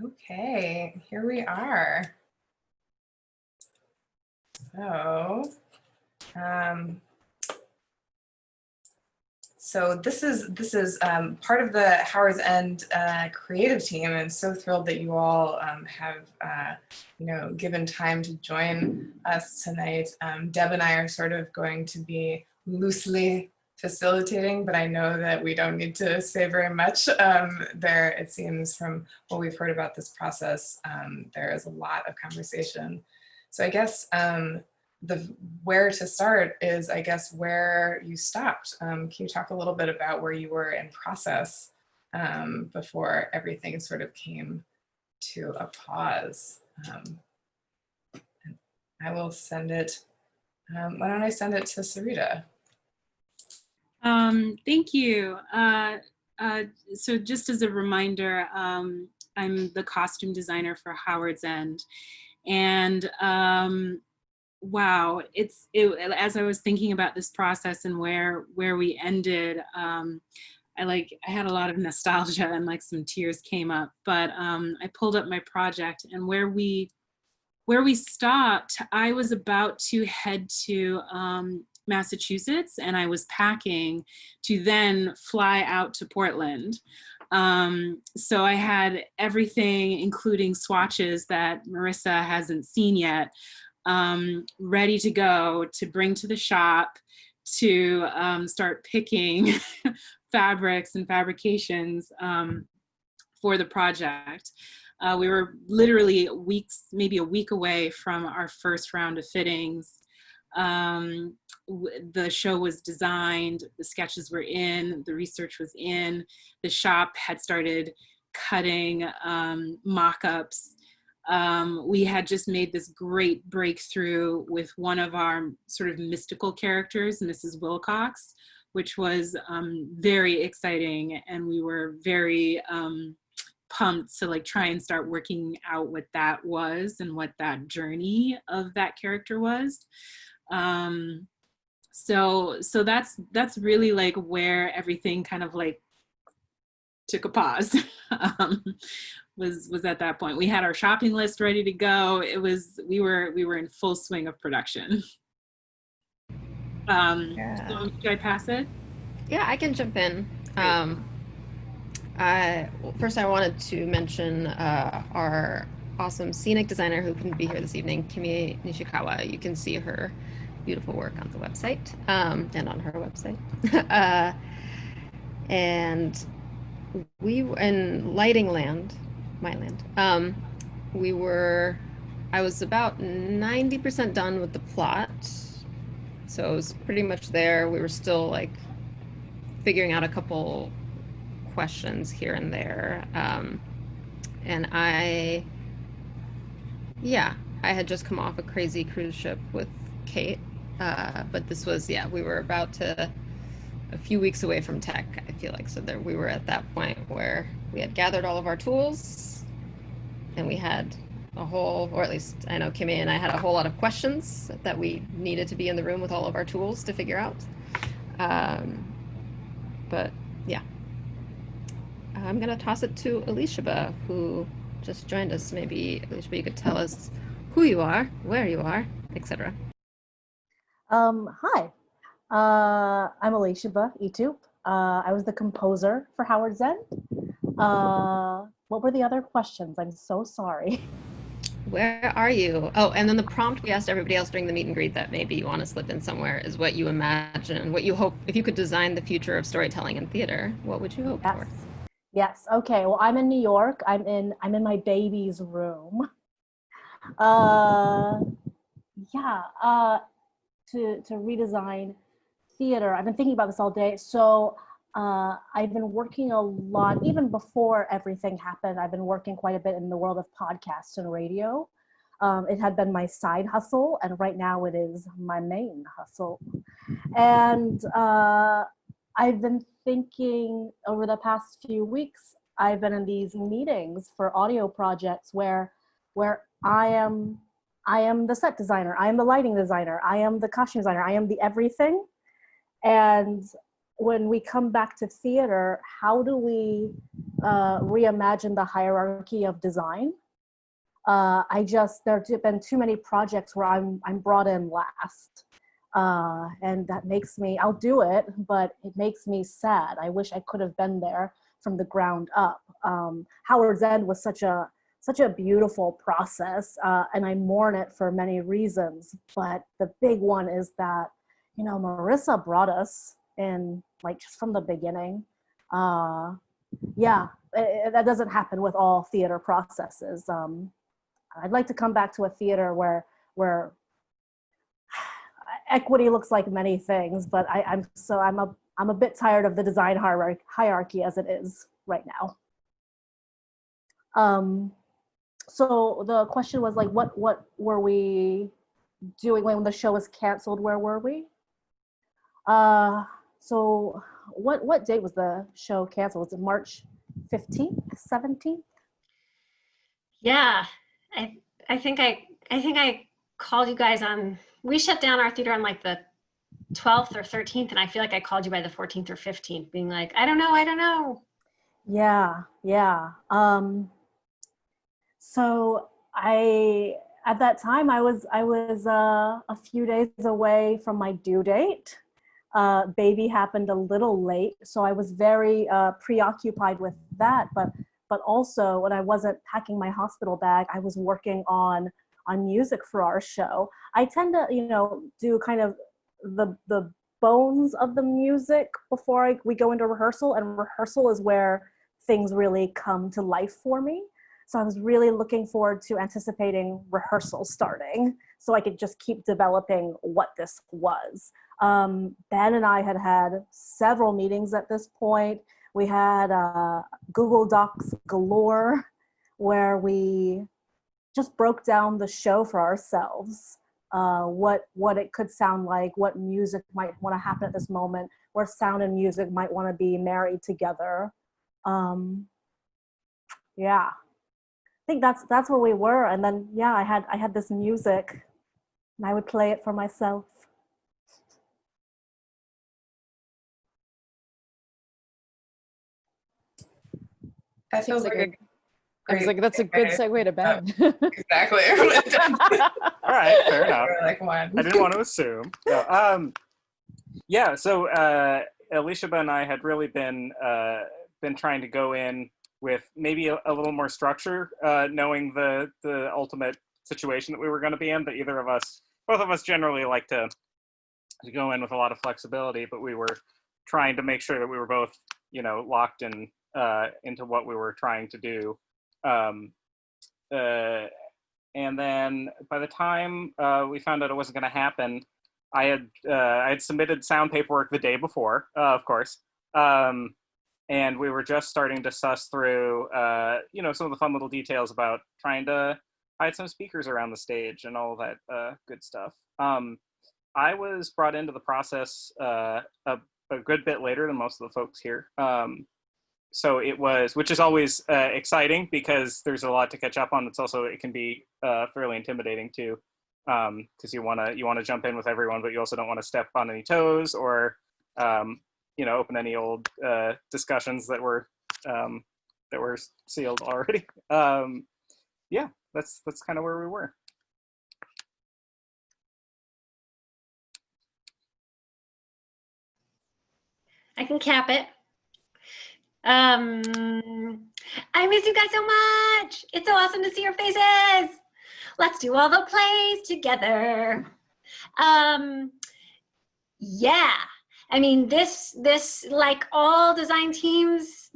Okay, here we are. So this is part of the Howard's End creative team, and so thrilled that you all have given time to join us tonight. Deb and I are sort of going to be loosely facilitating, but I know that we don't need to say very much. There, it seems from what we've heard about this process, there is a lot of conversation. So I guess the where to start is, I guess, where you stopped. Can you talk a little bit about where you were in process before everything sort of came to a pause? I will send it. Why don't I send it to Sarita? Thank you. So just as a reminder, I'm the costume designer for Howard's End. And wow, as I was thinking about this process and where we ended, I had a lot of nostalgia and like some tears came up, but I pulled up my project, and where we stopped, I was about to head to Massachusetts, and I was packing to then fly out to Portland. So I had everything, including swatches that Marissa hasn't seen yet, ready to go to bring to the shop to start picking fabrics and fabrications for the project. We were literally maybe a week away from our first round of fittings. The show was designed, the sketches were in, the research was in, the shop had started cutting mock-ups. We had just made this great breakthrough with one of our sort of mystical characters, Mrs. Wilcox, which was very exciting, and we were very pumped to like try and start working out what that was and what that journey of that character was. So that's really like where everything kind of like took a pause. Was at that point. We had our shopping list ready to go. We were in full swing of production. Yeah. So should I pass it? Yeah, I can jump in. First I wanted to mention our awesome scenic designer who couldn't be here this evening, Kimie Nishikawa. You can see her beautiful work on the website and on her website. And we were in Lighting Land, my land. I was about 90% done with the plot. So it was pretty much there. We were still like figuring out a couple questions here and there. And I had just come off a crazy cruise ship with Kate. But this was, we were about to, a few weeks away from tech, I feel like. So there, we were at that point where we had gathered all of our tools, and we had a whole, or at least I know Kimie and I had a whole lot of questions that we needed to be in the room with all of our tools to figure out. But yeah, I'm gonna toss it to Elisheba, who just joined us. Maybe Elisheba, you could tell us who you are, where you are, etc. Hi, I'm Elisheba Ittoop. I was the composer for Howard's End. What were the other questions? I'm so sorry. Where are you? Oh, and then the prompt we asked everybody else during the meet and greet that maybe you want to slip in somewhere is what you imagine, what you hope, if you could design the future of storytelling in theater, what would you hope for? Yes. Okay. Well, I'm in New York. I'm in my baby's room. To redesign theater. I've been thinking about this all day. So I've been working a lot, even before everything happened. I've been working quite a bit in the world of podcasts and radio. It had been my side hustle, and right now it is my main hustle. And I've been thinking over the past few weeks, I've been in these meetings for audio projects where I am the set designer, I am the lighting designer, I am the costume designer, I am the everything. And when we come back to theater, how do we reimagine the hierarchy of design. There have been too many projects where I'm brought in last. And that makes me, I'll do it, but it makes me sad. I wish I could have been there from the ground up. Howard's End was such a beautiful process, and I mourn it for many reasons. But the big one is that, you know, Marissa brought us in, like, just from the beginning. That doesn't happen with all theater processes. I'd like to come back to a theater where equity looks like many things, but I'm a bit tired of the design hierarchy as it is right now. So the question was, like, what were we doing when the show was canceled? Where were we? So what date was the show canceled? Was it March 15th, 17th? Yeah, I think I called you guys on, we shut down our theater on like the 12th or 13th, and I feel like I called you by the 14th or 15th, being like, I don't know. Yeah. So at that time I was a few days away from my due date. Baby happened a little late, so I was very preoccupied with that. But also, when I wasn't packing my hospital bag, I was working on music for our show. I tend to, you know, do kind of the bones of the music before we go into rehearsal, and rehearsal is where things really come to life for me. So I was really looking forward to anticipating rehearsal starting so I could just keep developing what this was. Ben and I had several meetings at this point. We had Google Docs galore where we just broke down the show for ourselves, what it could sound like, what music might want to happen at this moment, where sound and music might want to be married together. Yeah, I think that's where we were. And then, yeah, I had this music and I would play it for myself. That feels Seems like like I was like, that's a good segue to Ben. Exactly. All right, fair enough. Like one. I didn't want to assume. No, yeah, so Elisheba and I had really been trying to go in with maybe a little more structure, knowing the ultimate situation that we were going to be in. But both of us generally like to go in with a lot of flexibility, but we were trying to make sure that we were both, you know, locked in into what we were trying to do. And then by the time we found out it wasn't going to happen, I had submitted sound paperwork the day before, of course, and we were just starting to suss through, you know, some of the fun little details about trying to hide some speakers around the stage and all that good stuff. I was brought into the process a good bit later than most of the folks here. So it was, which is always exciting because there's a lot to catch up on. It can be fairly intimidating too, because you want to jump in with everyone, but you also don't want to step on any toes or you know, open any old discussions that were sealed already. Yeah, that's kind of where we were. I can cap it. I miss you guys so much. It's so awesome to see your faces. Let's do all the plays together. Yeah, I mean, this like all design teams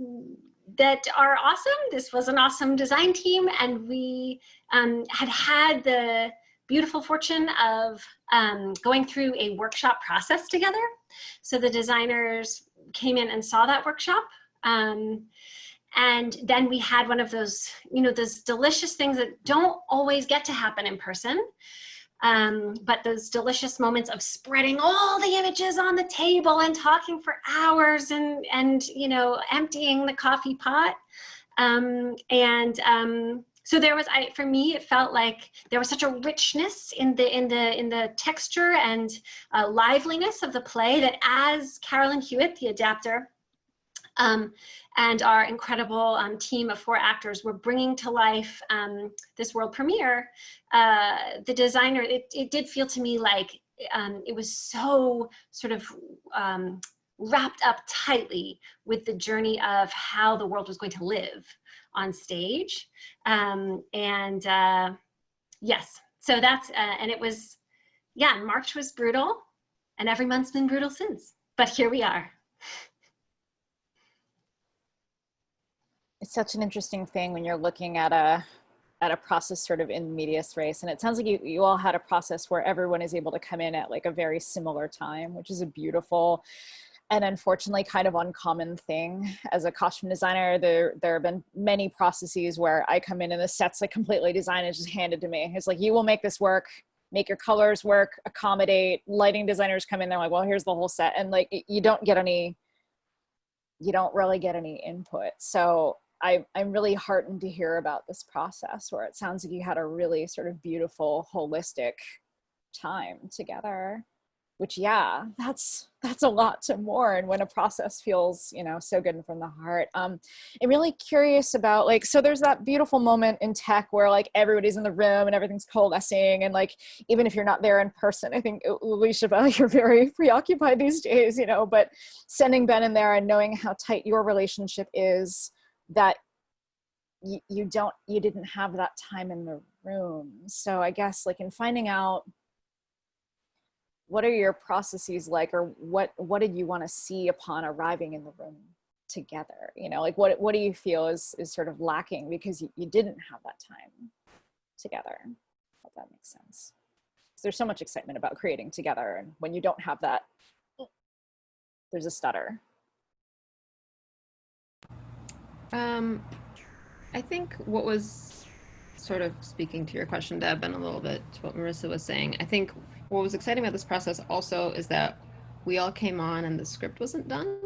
that are awesome, this was an awesome design team, and we had the beautiful fortune of going through a workshop process together. So the designers came in and saw that workshop. And then we had one of those, you know, those delicious things that don't always get to happen in person, but those delicious moments of spreading all the images on the table and talking for hours and you know, emptying the coffee pot. So there was, for me, it felt like there was such a richness in the texture and liveliness of the play that as Carolyn Hewitt, the adapter, and our incredible team of 4 actors were bringing to life this world premiere, the designer, it did feel to me like it was so sort of wrapped up tightly with the journey of how the world was going to live on stage. Yes, so that's, and it was, yeah, March was brutal, and every month's been brutal since, but here we are. It's such an interesting thing when you're looking at a process sort of in medias res, and it sounds like you all had a process where everyone is able to come in at like a very similar time, which is a beautiful and unfortunately kind of uncommon thing. As a costume designer, there have been many processes where I come in and the set's like completely designed and just handed to me. It's like, you will make this work, make your colors work, accommodate. Lighting designers come in, they're like, well, here's the whole set, and like you don't really get any input. So I'm really heartened to hear about this process where it sounds like you had a really sort of beautiful, holistic time together, which, yeah, that's a lot to mourn when a process feels, you know, so good and from the heart. I'm really curious about, like, so there's that beautiful moment in tech where like everybody's in the room and everything's coalescing, and like, even if you're not there in person, I think, Elisheba, you're very preoccupied these days, you know, but sending Ben in there and knowing how tight your relationship is, that you didn't have that time in the room. So I guess, like, in finding out what are your processes like, or what did you want to see upon arriving in the room together? You know, like what do you feel is sort of lacking because you didn't have that time together? I hope that makes sense. Because there's so much excitement about creating together, and when you don't have that, there's a stutter. I think what was sort of speaking to your question, Deb, and a little bit to what Marissa was saying, I think what was exciting about this process also is that we all came on and the script wasn't done,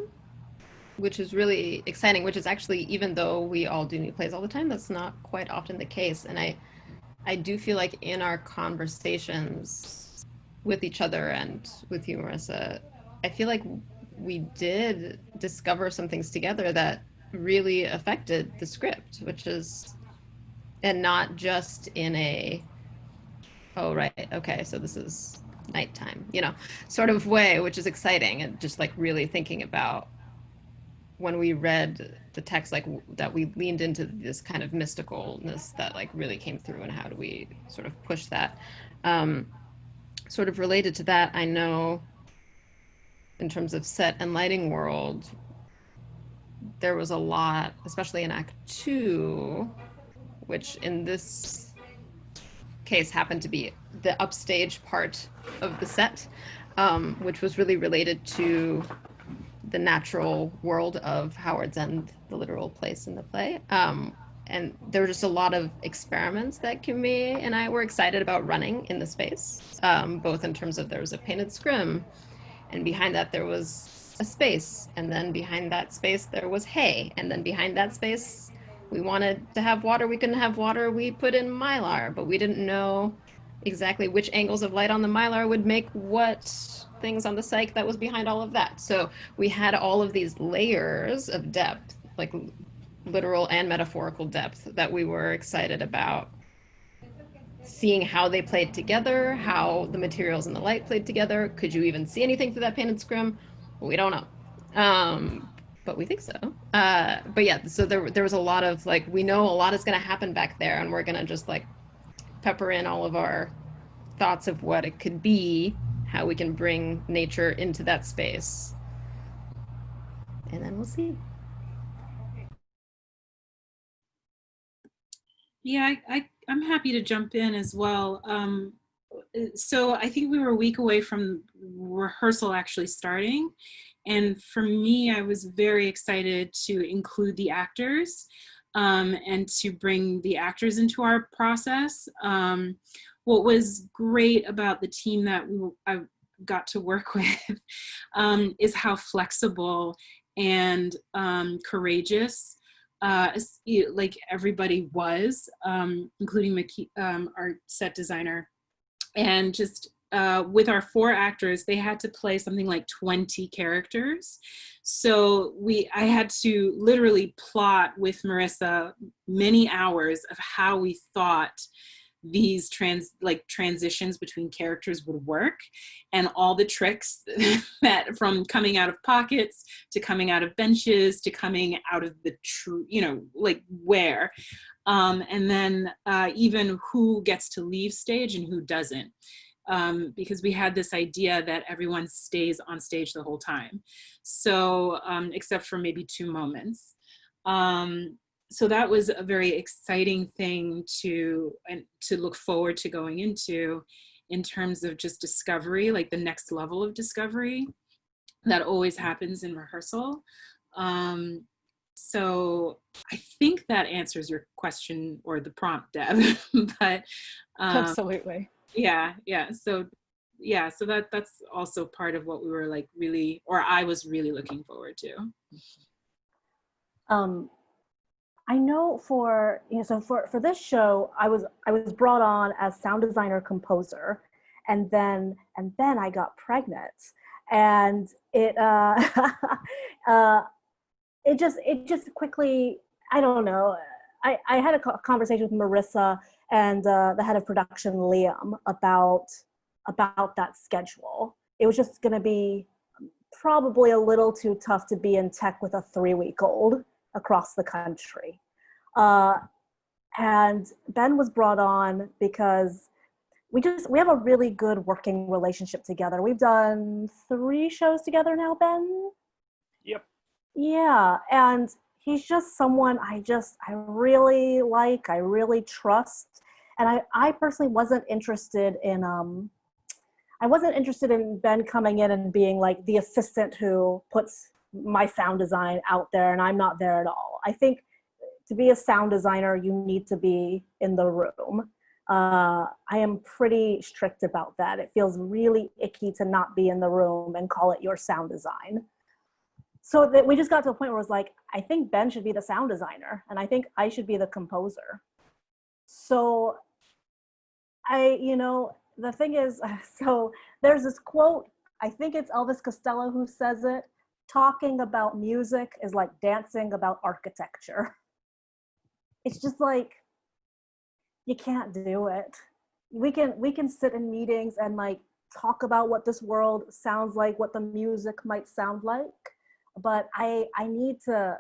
which is really exciting, which is actually, even though we all do new plays all the time, that's not quite often the case. And I do feel like in our conversations with each other and with you, Marissa, I feel like we did discover some things together that really affected the script, which is, and not just in a, oh, right, okay, so this is nighttime, you know, sort of way, which is exciting. And just like really thinking about when we read the text, like that we leaned into this kind of mysticalness that like really came through, and how do we sort of push that. Sort of related to that, I know in terms of set and lighting world, there was a lot, especially in Act 2, which in this case happened to be the upstage part of the set, which was really related to the natural world of Howard's End, the literal place in the play. And there were just a lot of experiments that Kimie and I were excited about running in the space, both in terms of there was a painted scrim, and behind that there was a space, and then behind that space there was hay, and then behind that space we wanted to have water, we couldn't have water, we put in mylar, but we didn't know exactly which angles of light on the mylar would make what things on the cyc that was behind all of that. So we had all of these layers of depth, like literal and metaphorical depth, that we were excited about seeing how they played together, how the materials and the light played together. Could you even see anything through that painted scrim? We don't know, but we think so. But yeah, so there was a lot of like, we know a lot is going to happen back there, and we're going to just like pepper in all of our thoughts of what it could be, how we can bring nature into that space, and then we'll see. Yeah, I'm happy to jump in as well. So I think we were a week away from rehearsal actually starting. And for me, I was very excited to include the actors and to bring the actors into our process. What was great about the team that I got to work with is how flexible and courageous like everybody was, including our set designer, and just with our 4 actors, they had to play something like 20 characters. So I had to literally plot with Marissa many hours of how we thought these transitions between characters would work, and all the tricks that, from coming out of pockets to coming out of benches to coming out of the true, like where. And then even who gets to leave stage and who doesn't. Because we had this idea that everyone stays on stage the whole time. So, except for maybe 2 moments. So that was a very exciting thing to look forward to going into, in terms of just discovery, like the next level of discovery that always happens in rehearsal. So I think that answers your question, or the prompt, Deb. But Absolutely. yeah. So that's also part of what we were like really, or I was really looking forward to. I know for this show, I was brought on as sound designer composer, and then I got pregnant, and it it just quickly, I don't know. I had a conversation with Marissa and the head of production, Liam, about that schedule. It was just going to be probably a little too tough to be in tech with a 3-week-old across the country. And Ben was brought on because we have a really good working relationship together. We've done 3 shows together now, Ben? Yep. Yeah, and he's just someone I really like, I really trust. And I personally wasn't interested in Ben coming in and being like the assistant who puts my sound design out there and I'm not there at all. I think to be a sound designer, you need to be in the room. I am pretty strict about that. It feels really icky to not be in the room and call it your sound design. So that we just got to a point where it was like, I think Ben should be the sound designer and I think I should be the composer. So the thing is, so there's this quote, I think it's Elvis Costello who says it, talking about music is like dancing about architecture. It's just like, you can't do it. We can sit in meetings and like talk about what this world sounds like, what the music might sound like, but I need to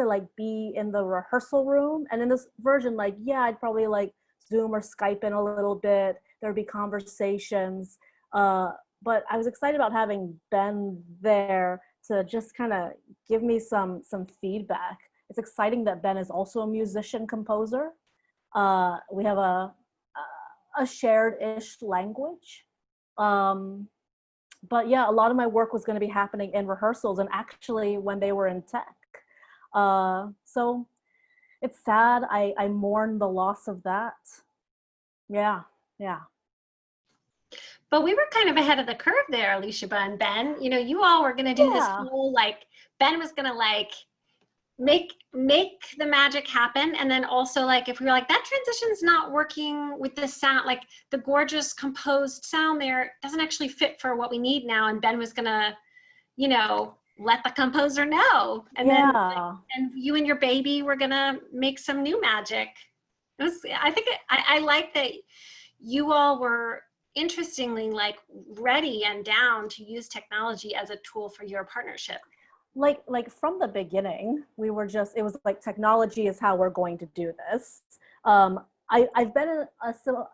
like be in the rehearsal room. And in this version, like, yeah, I'd probably like Zoom or Skype in a little bit. There'd be conversations. But I was excited about having Ben there to just kind of give me some feedback. It's exciting that Ben is also a musician composer. We have a shared-ish language. But yeah, a lot of my work was going to be happening in rehearsals and actually when they were in tech. So it's sad. I mourn the loss of that. Yeah. But we were kind of ahead of the curve there, Elisheba and Ben. You all were going to do this whole, like, Ben was going to like make the magic happen. And then also, like, if we were like, that transition's not working with the sound, like the gorgeous composed sound there doesn't actually fit for what we need now. And Ben was going to, let the composer know. And then, and you and your baby were going to make some new magic. I like that you all were, interestingly, like, ready and down to use technology as a tool for your partnership. Like from the beginning, we were just, it was like, technology is how we're going to do this. I've been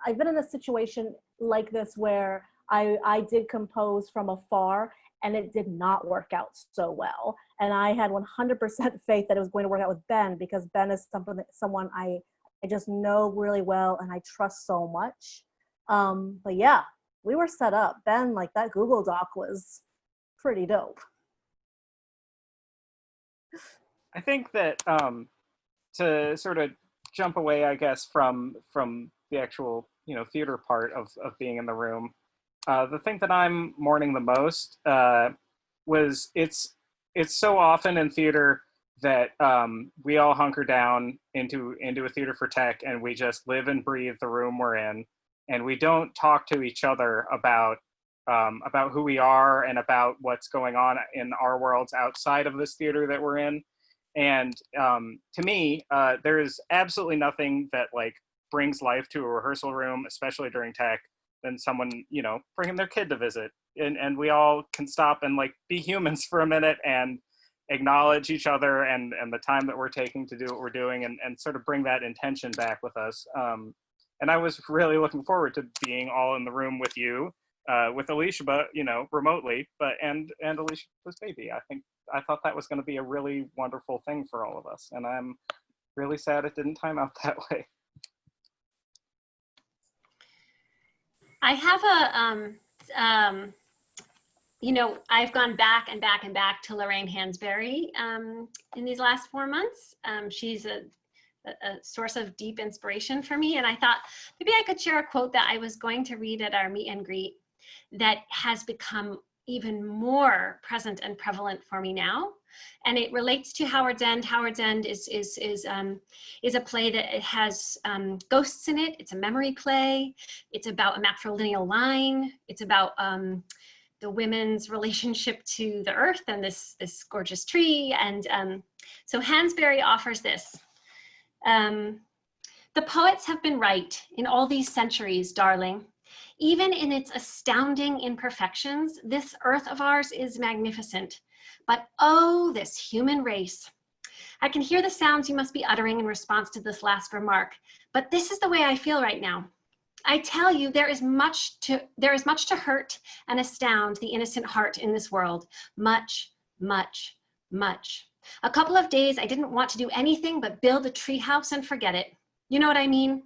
in a situation like this where I did compose from afar and it did not work out so well. And I had 100% faith that it was going to work out with Ben, because Ben is someone I just know really well and I trust so much. But yeah, we were set up. Ben, like, that Google Doc was pretty dope. I think that to sort of jump away, I guess, from the actual theater part of being in the room, the thing that I'm mourning the most was it's so often in theater that we all hunker down into a theater for tech and we just live and breathe the room we're in. and we don't talk to each other about who we are and about what's going on in our worlds outside of this theater that we're in. And to me, there is absolutely nothing that like brings life to a rehearsal room, especially during tech, than someone, you know, bringing their kid to visit. And we all can stop and like be humans for a minute and acknowledge each other and the time that we're taking to do what we're doing, and sort of bring that intention back with us. And I was really looking forward to being all in the room with you, with Elisheba, you know, remotely, and Elisheba's baby. I thought that was going to be a really wonderful thing for all of us, and I'm really sad it didn't time out that way. I have you know, I've gone back and back and back to Lorraine Hansberry in these last 4 months. She's a source of deep inspiration for me, and I thought maybe I could share a quote that I was going to read at our meet and greet that has become even more present and prevalent for me now. And it relates to Howard's End. Howard's End is a play that it has ghosts in it. It's a memory play. It's about a matrilineal line. It's about the women's relationship to the earth and this gorgeous tree. And so Hansberry offers this. The poets have been right in all these centuries, darling. Even in its astounding imperfections, this earth of ours is magnificent. But oh, this human race. I can hear the sounds you must be uttering in response to this last remark, but this is the way I feel right now. I tell you, there is much to hurt and astound the innocent heart in this world. Much, much, much. A couple of days I didn't want to do anything but build a treehouse and forget it. You know what I mean?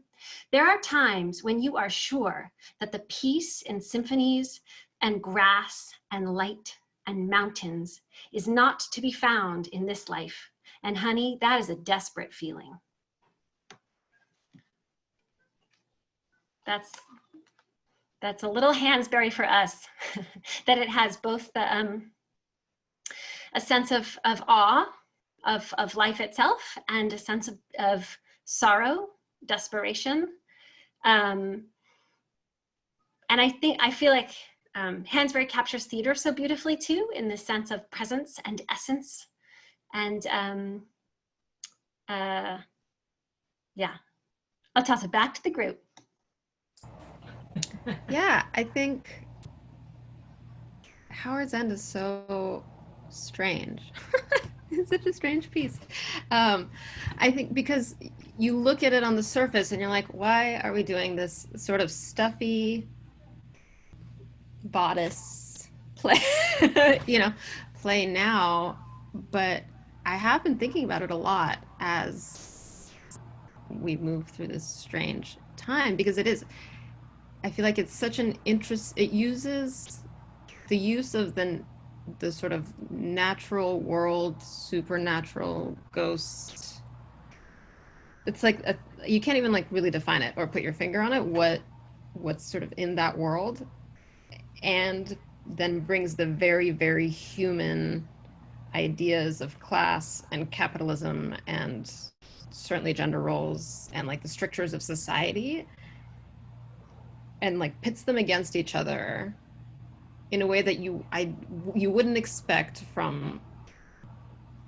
There are times when you are sure that the peace in symphonies and grass and light and mountains is not to be found in this life. And honey, that is a desperate feeling. That's a little Hansberry for us, that it has both the a sense of awe of life itself and a sense of sorrow, desperation. And I feel like Hansberry captures theater so beautifully too, in the sense of presence and essence. And yeah, I'll toss it back to the group. Yeah, I think Howard's End is so strange. It's such a strange piece. I think because you look at it on the surface and you're like, why are we doing this sort of stuffy bodice play, play now? But I have been thinking about it a lot as we move through this strange time, because it is, I feel like it's such an interest. It uses the use of the sort of natural world, supernatural ghost. It's like you can't even like really define it or put your finger on it. What's sort of in that world, and then brings the very, very human ideas of class and capitalism and certainly gender roles and like the strictures of society, and like pits them against each other in a way that you wouldn't expect from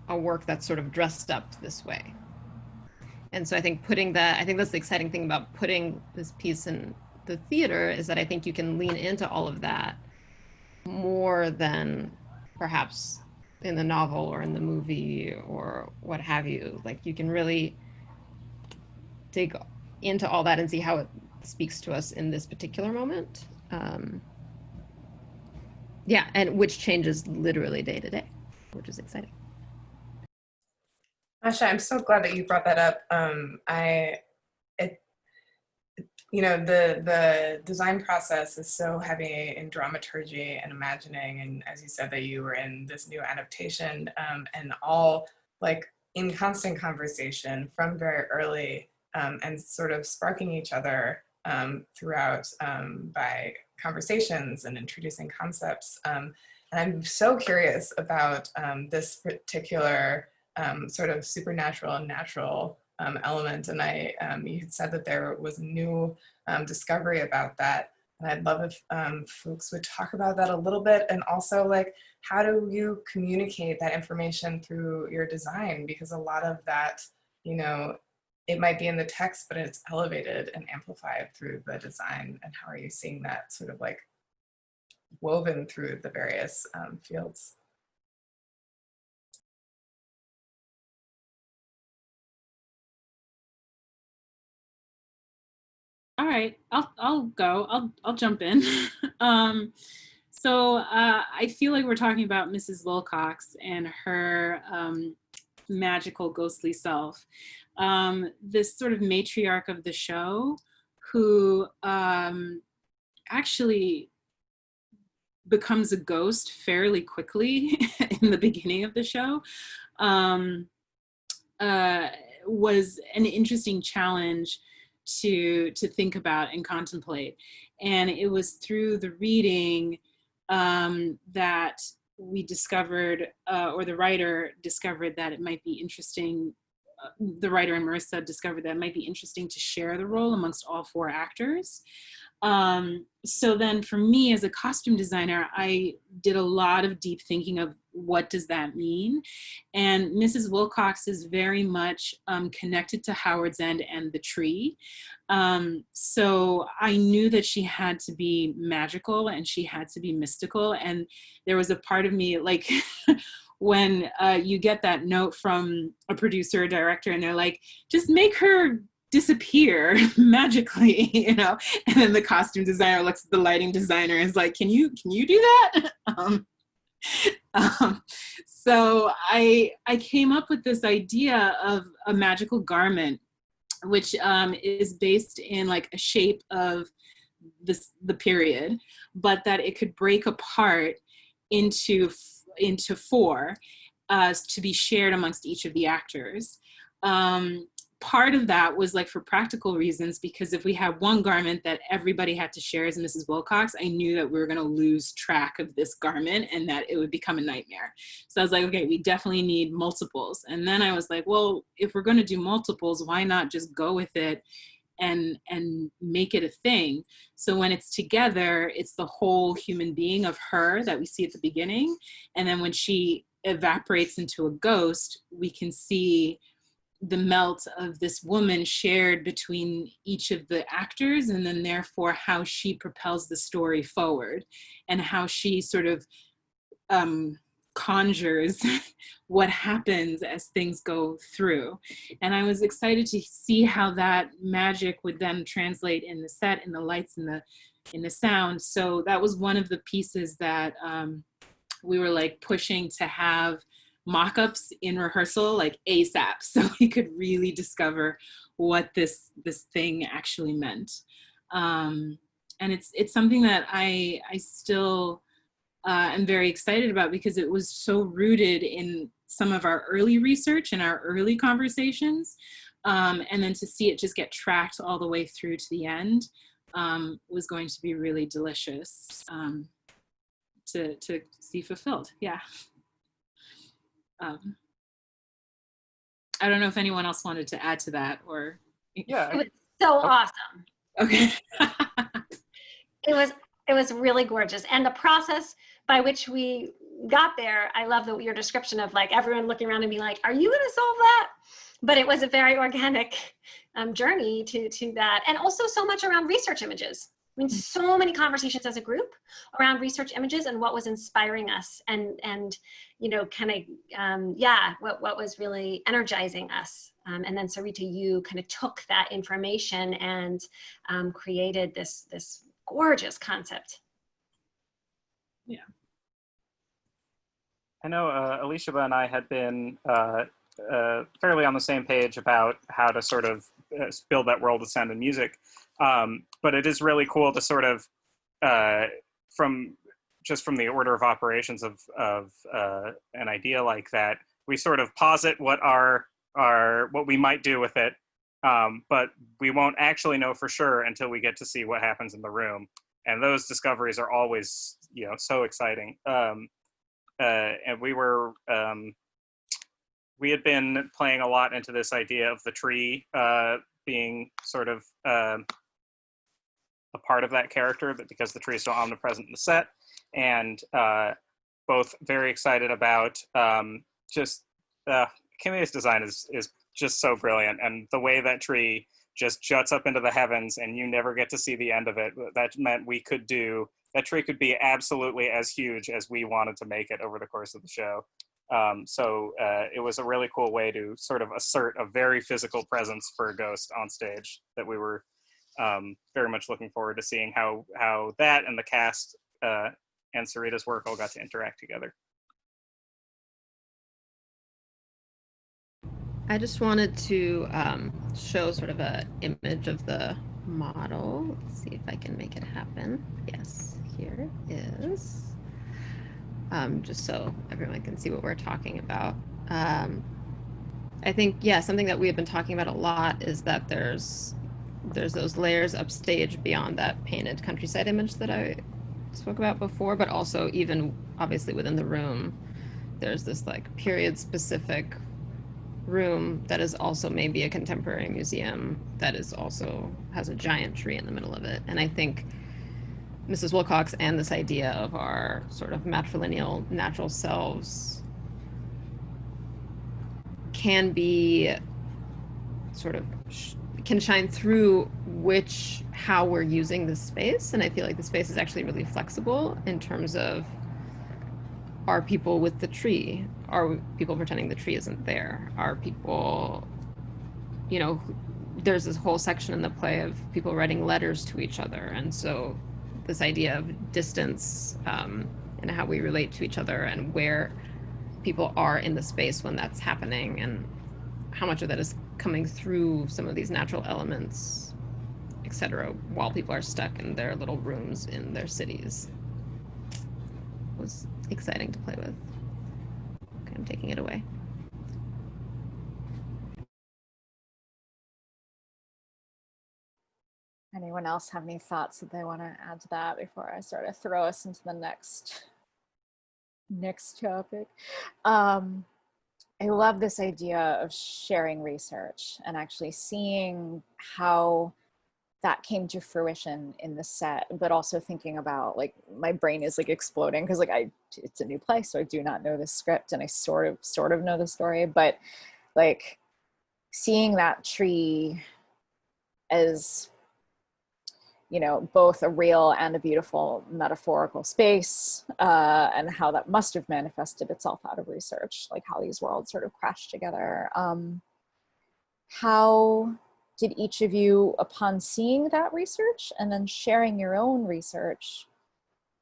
a work that's sort of dressed up this way. And so I think that's the exciting thing about putting this piece in the theater, is that I think you can lean into all of that more than perhaps in the novel or in the movie or what have you. Like you can really dig into all that and see how it speaks to us in this particular moment. Yeah, and which changes literally day to day, which is exciting. Masha, I'm so glad that you brought that up. The design process is so heavy in dramaturgy and imagining, and as you said, that you were in this new adaptation, and all like in constant conversation from very early, and sort of sparking each other throughout by conversations and introducing concepts. And I'm so curious about this particular sort of supernatural and natural element. And you had said that there was a new discovery about that. And I'd love if folks would talk about that a little bit, and also like, how do you communicate that information through your design? Because a lot of that, you know, it might be in the text, but it's elevated and amplified through the design. And how are you seeing that sort of like woven through the various fields? All right, I'll go. I'll jump in. I feel like we're talking about Mrs. Wilcox and her magical ghostly self. This sort of matriarch of the show who actually becomes a ghost fairly quickly in the beginning of the show, was an interesting challenge to think about and contemplate. And it was through the reading that we discovered, or the writer discovered, that it might be interesting, the writer and Marissa discovered that it might be interesting to share the role amongst all 4 actors. So then for me as a costume designer, I did a lot of deep thinking of what does that mean? And Mrs. Wilcox is very much connected to Howard's End and the tree. So I knew that she had to be magical and she had to be mystical. And there was a part of me, like, when you get that note from a producer or director and they're like, just make her disappear magically, you know, and then the costume designer looks at the lighting designer and is like, can you do that? So I came up with this idea of a magical garment, which is based in like a shape of the period, but that it could break apart into 4 to be shared amongst each of the actors. Part of that was like for practical reasons, because if we had one garment that everybody had to share as Mrs. Wilcox, I knew that we were going to lose track of this garment and that it would become a nightmare. So I was like, okay, we definitely need multiples. And then I was like, well, if we're going to do multiples, why not just go with it and make it a thing? So when it's together, it's the whole human being of her that we see at the beginning. And then when she evaporates into a ghost, we can see the melt of this woman shared between each of the actors, and then therefore how she propels the story forward and how she sort of conjures what happens as things go through. And I was excited to see how that magic would then translate in the set, in the lights, in the sound. So that was one of the pieces that we were like pushing to have mock-ups in rehearsal like ASAP, so we could really discover what this thing actually meant. And it's something that I still am very excited about, because it was so rooted in some of our early research and our early conversations, and then to see it just get tracked all the way through to the end was going to be really delicious to see fulfilled. Yeah. I don't know if anyone else wanted to add to that, or Yeah. It was so awesome. okay. It was really gorgeous. And the process by which we got there, I love your description of like everyone looking around and being like, are you going to solve that? But it was a very organic journey to that. And also so much around research images. I mean, so many conversations as a group around research images and what was inspiring us, and you know, kind of, what was really energizing us. And then Sarita, you kind of took that information and created this gorgeous concept. Yeah. I know Elisheba and I had been fairly on the same page about how to sort of build that world of sound and music. But it is really cool to sort of, from the order of operations of an idea like that, we sort of posit what we might do with it, but we won't actually know for sure until we get to see what happens in the room. And those discoveries are always, you know, so exciting. And we were we had been playing a lot into this idea of the tree being sort of a part of that character, but because the tree is so omnipresent in the set, and both very excited about just Kimie's design is just so brilliant, and the way that tree just juts up into the heavens and you never get to see the end of it. That meant that tree could be absolutely as huge as we wanted to make it over the course of the show. So it was a really cool way to sort of assert a very physical presence for a ghost on stage that we were very much looking forward to seeing how that and the cast and Sarita's work all got to interact together. I just wanted to show sort of an image of the model. Let's see if I can make it happen. Yes, here it is. Just so everyone can see what we're talking about. I think, yeah, something that we have been talking about a lot is that there's those layers upstage beyond that painted countryside image that I spoke about before, but also even obviously within the room, there's this like period specific room that is also maybe a contemporary museum that is also has a giant tree in the middle of it. And I think Mrs. Wilcox and this idea of our sort of matrilineal natural selves can be sort of can shine through how we're using this space. And I feel like the space is actually really flexible in terms of, are people with the tree? Are people pretending the tree isn't there? Are people, you know, there's this whole section in the play of people writing letters to each other. And so this idea of distance and how we relate to each other and where people are in the space when that's happening and how much of that is coming through some of these natural elements, etc., while people are stuck in their little rooms in their cities. It was exciting to play with. Okay, I'm taking it away. Anyone else have any thoughts that they want to add to that before I sort of throw us into the next topic? I love this idea of sharing research and actually seeing how that came to fruition in the set, but also thinking about, like, my brain is like exploding because like it's a new play, so I do not know the script and I sort of know the story, but like seeing that tree as, you know, both a real and a beautiful metaphorical space, and how that must have manifested itself out of research, like how these worlds sort of crashed together. How did each of you, upon seeing that research and then sharing your own research,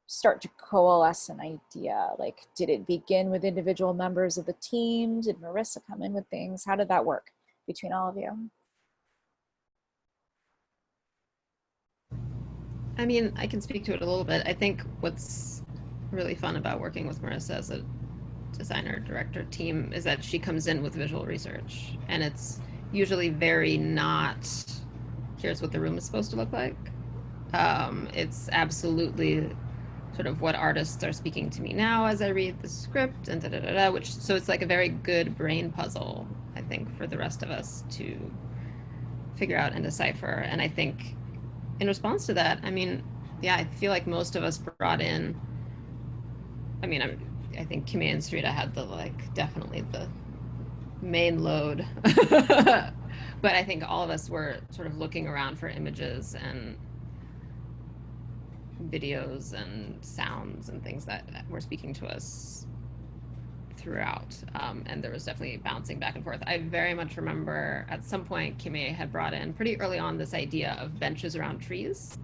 start to coalesce an idea? Like, did it begin with individual members of the team? Did Marissa come in with things? How did that work between all of you? I mean, I can speak to it a little bit. I think what's really fun about working with Marissa as a designer, director team is that she comes in with visual research, and it's usually very not, here's what the room is supposed to look like. It's absolutely sort of what artists are speaking to me now as I read the script and so it's like a very good brain puzzle, I think, for the rest of us to figure out and decipher. And I think in response to that, I mean, yeah, I feel like most of us brought in, I mean, I think Kimie and Sarita had definitely the main load. But I think all of us were sort of looking around for images and videos and sounds and things that were speaking to us throughout. And there was definitely bouncing back and forth. I very much remember at some point Kimie had brought in pretty early on this idea of benches around trees.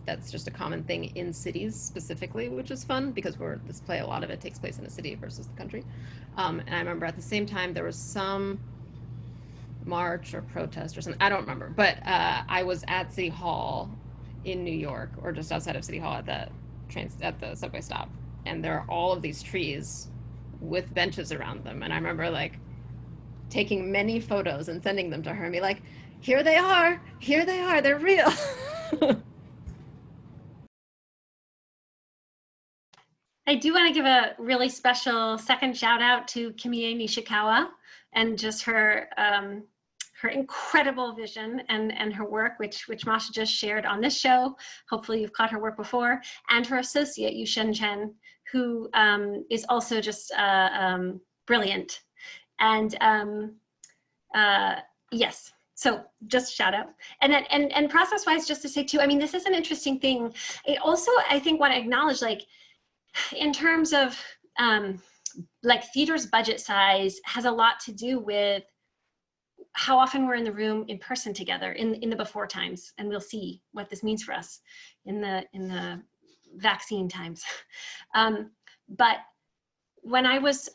That's just a common thing in cities specifically, which is fun because this play, a lot of it takes place in a city versus the country. And I remember at the same time there was some march or protest or something, I don't remember, but I was at City Hall in New York, or just outside of City Hall at the subway stop, and there are all of these trees with benches around them. And I remember like taking many photos and sending them to her and be like, here they are, they're real. I do want to give a really special second shout out to Kimie Nishikawa and just her her incredible vision and her work, which Masha just shared on this show. Hopefully you've caught her work before, and her associate Yushen Chen, who is also just brilliant. And yes, so just shout out. And then and process wise, just to say too, I mean, this is an interesting thing. It also, I think, want to acknowledge, like, in terms of like theater's budget size has a lot to do with how often we're in the room in person together in the before times, and we'll see what this means for us in the vaccine times. But when I was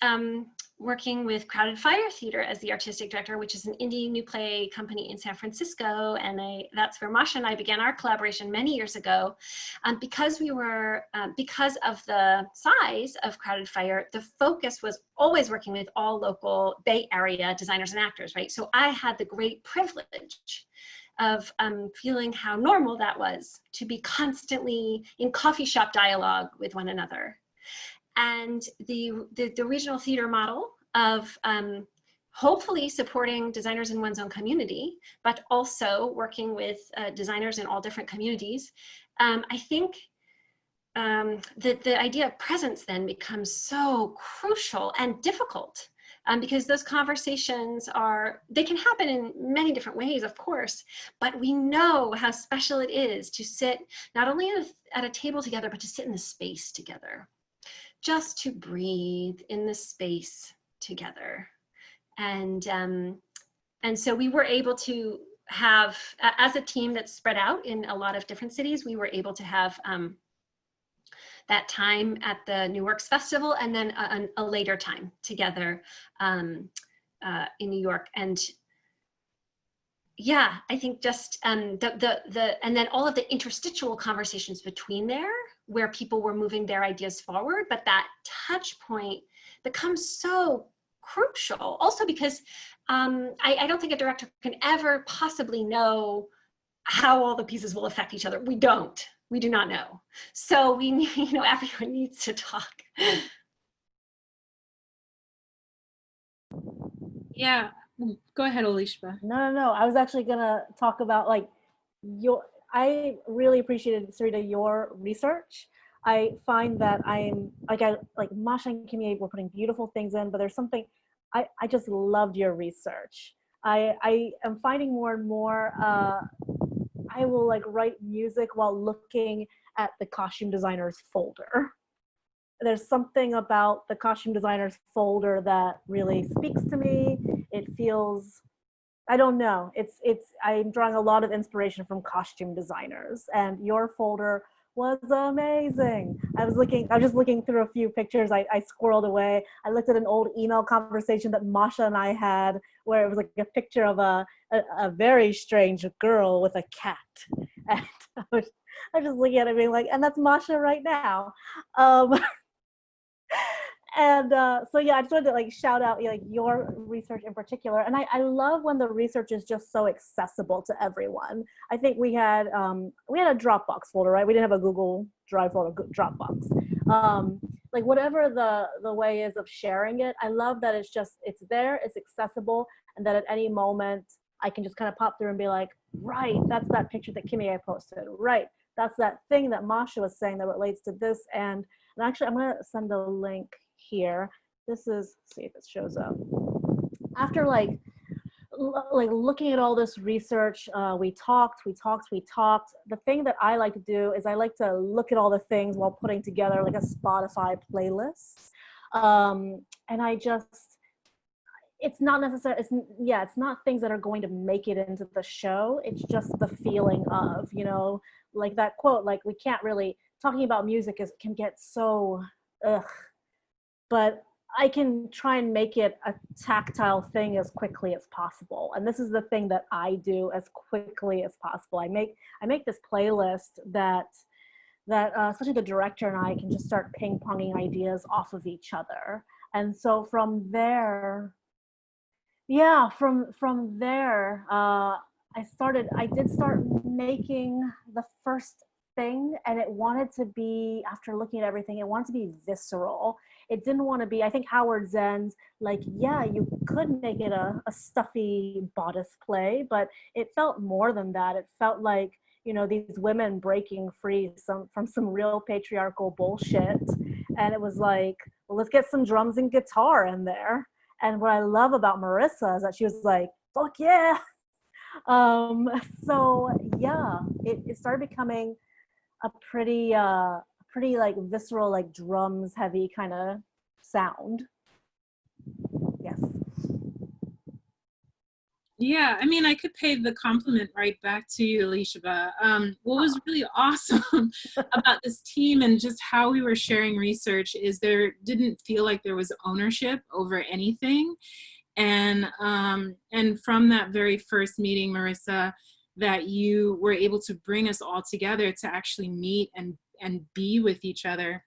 working with Crowded Fire Theater as the artistic director, which is an indie new play company in San Francisco, and that's where Masha and I began our collaboration many years ago. Because we were, because of the size of Crowded Fire, the focus was always working with all local Bay Area designers and actors, right? So I had the great privilege of feeling how normal that was to be constantly in coffee shop dialogue with one another. And the regional theater model of hopefully supporting designers in one's own community, but also working with designers in all different communities, I think the idea of presence then becomes so crucial and difficult, because those conversations they can happen in many different ways, of course, but we know how special it is to sit not only at a table together, but to sit in the space together. Just to breathe in the space together. And so we were able to have, as a team that's spread out in a lot of different cities, we were able to have that time at the New Works Festival, and then a later time together in New York. And yeah, I think just and then all of the interstitial conversations between there, where people were moving their ideas forward, but that touch point becomes so crucial. Also because I don't think a director can ever possibly know how all the pieces will affect each other. We do not know. So we need, everyone needs to talk. Yeah, go ahead, Elisheba. No. I was actually gonna talk about like I really appreciated, Sarita, your research. I find that like Masha and Kimie were putting beautiful things in, but there's something, I just loved your research. I am finding more and more, I will like write music while looking at the costume designer's folder. There's something about the costume designer's folder that really speaks to me. It feels, I don't know. I'm drawing a lot of inspiration from costume designers, and your folder was amazing. I was just looking through a few pictures. I squirreled away. I looked at an old email conversation that Masha and I had, where it was like a picture of a very strange girl with a cat. And I was just looking at it being like, and that's Masha right now. And so yeah, I just wanted to like shout out like your research in particular. And I love when the research is just so accessible to everyone. I think we had a Dropbox folder, right? We didn't have a Google Drive folder, Dropbox. Like whatever the way is of sharing it, I love that it's there, it's accessible, and that at any moment I can just kind of pop through and be like, right, that's that picture that Kimie posted, right? That's that thing that Masha was saying that relates to this. And actually, I'm gonna send a link here. This is, see if it shows up. After like looking at all this research, we talked. The thing that I like to do is I like to look at all the things while putting together like a Spotify playlist. And I just, it's not necessary, it's not things that are going to make it into the show. It's just the feeling of, like that quote, like we can't really, talking about music can get so, but I can try and make it a tactile thing as quickly as possible. And this is the thing that I do as quickly as possible. I make this playlist that especially the director and I can just start ping-ponging ideas off of each other. And so from there, I did start making the first thing, and it wanted to be, after looking at everything, it wanted to be visceral. It didn't want to be, I think Howard Zenn's like, yeah, you could make it a stuffy bodice play, but it felt more than that. It felt like, you know, these women breaking free from some real patriarchal bullshit. And it was like, well, let's get some drums and guitar in there. And what I love about Marissa is that she was like, fuck yeah. So yeah, it started becoming a pretty like visceral, like drums heavy kind of sound. Yes. Yeah, I mean, I could pay the compliment right back to you, Elisheba. What was really awesome about this team and just how we were sharing research is there didn't feel like there was ownership over anything. And from that very first meeting, Marissa, that you were able to bring us all together to actually meet and be with each other,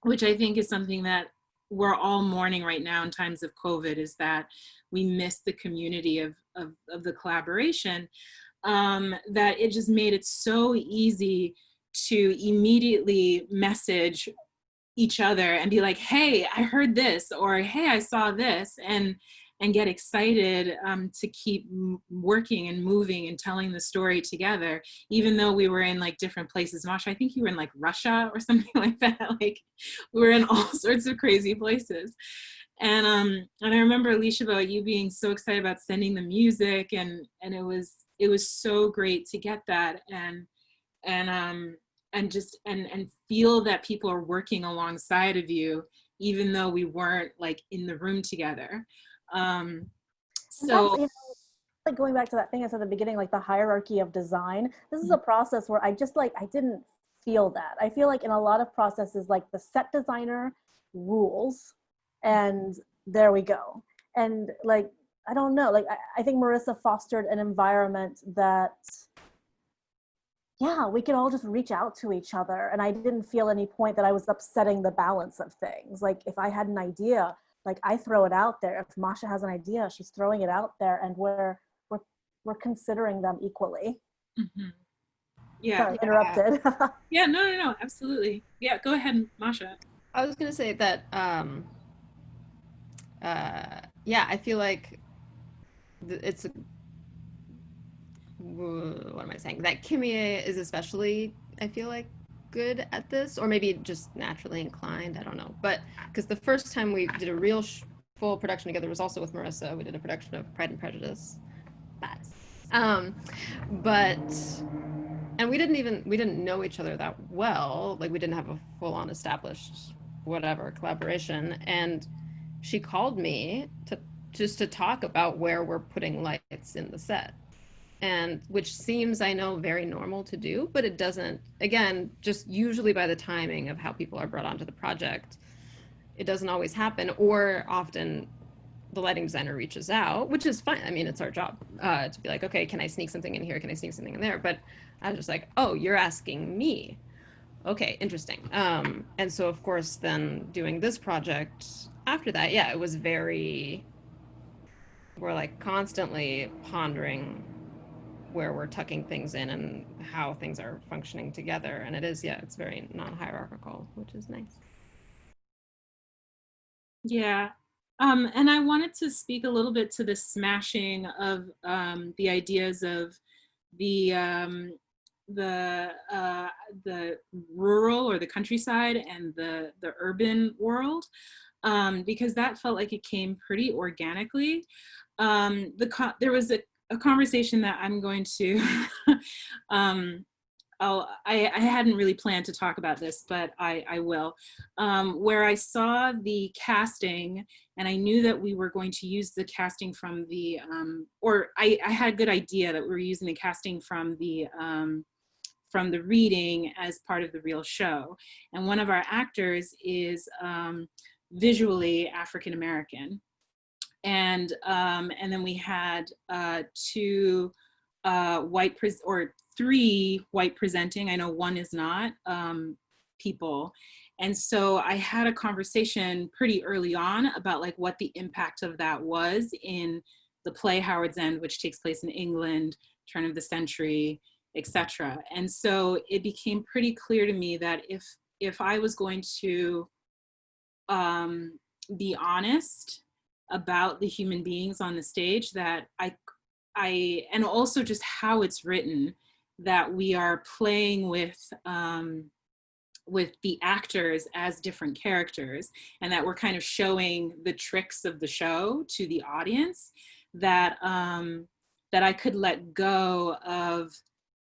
which I think is something that we're all mourning right now in times of COVID, is that we miss the community of the collaboration, that it just made it so easy to immediately message each other and be like, hey, I heard this, or hey, I saw this, and get excited to keep working and moving and telling the story together, even though we were in like different places. Masha, I think you were in like Russia or something like that. Like we were in all sorts of crazy places. And I remember, Elisheba, you being so excited about sending the music, and it was so great to get that and just feel that people are working alongside of you, even though we weren't like in the room together. So, you know, like going back to that thing I said at the beginning, like the hierarchy of design, this is a process where I didn't feel that. I feel like in a lot of processes, like the set designer rules and there we go. And like, I don't know, like I think Marissa fostered an environment that, yeah, we could all just reach out to each other. And I didn't feel any point that I was upsetting the balance of things. Like if I had an idea, like I throw it out there. If Masha has an idea, she's throwing it out there, and we're considering them equally. mm-hmm. Yeah. Sorry, interrupted. Yeah, no, absolutely. Yeah, go ahead, Masha. I was gonna say that, yeah, I feel like it's, what am I saying? That Kimie is especially, I feel like, good at this, or maybe just naturally inclined, I don't know. But because the first time we did a real full production together was also with Marissa. We did a production of Pride and Prejudice. And we didn't know each other that well. Like we didn't have a full-on established whatever collaboration. And she called me to talk about where we're putting lights in the set. And which seems, I know, very normal to do, but it doesn't, again, just usually by the timing of how people are brought onto the project, it doesn't always happen, or often the lighting designer reaches out, which is fine. I mean, it's our job to be like, okay, can I sneak something in here? Can I sneak something in there? But I was just like, oh, you're asking me. Okay, interesting. And so, of course, then doing this project after that, yeah, it was we're like constantly pondering where we're tucking things in and how things are functioning together. And it is, yeah, it's very non-hierarchical, which is nice. Yeah. And I wanted to speak a little bit to the smashing of the ideas of the rural or the countryside and the urban world, because that felt like it came pretty organically. There was a conversation that I'm going to, I hadn't really planned to talk about this, but I will, where I saw the casting and I knew that we were going to use the casting from the, or I had a good idea that we were using the casting from the reading as part of the real show. And one of our actors is visually African-American. And then we had three white presenting, I know one is not, people. And so I had a conversation pretty early on about like what the impact of that was in the play Howard's End, which takes place in England, turn of the century, etc. And so it became pretty clear to me that if I was going to be honest about the human beings on the stage, that I and also just how it's written, that we are playing with the actors as different characters, and that we're kind of showing the tricks of the show to the audience, that that I could let go of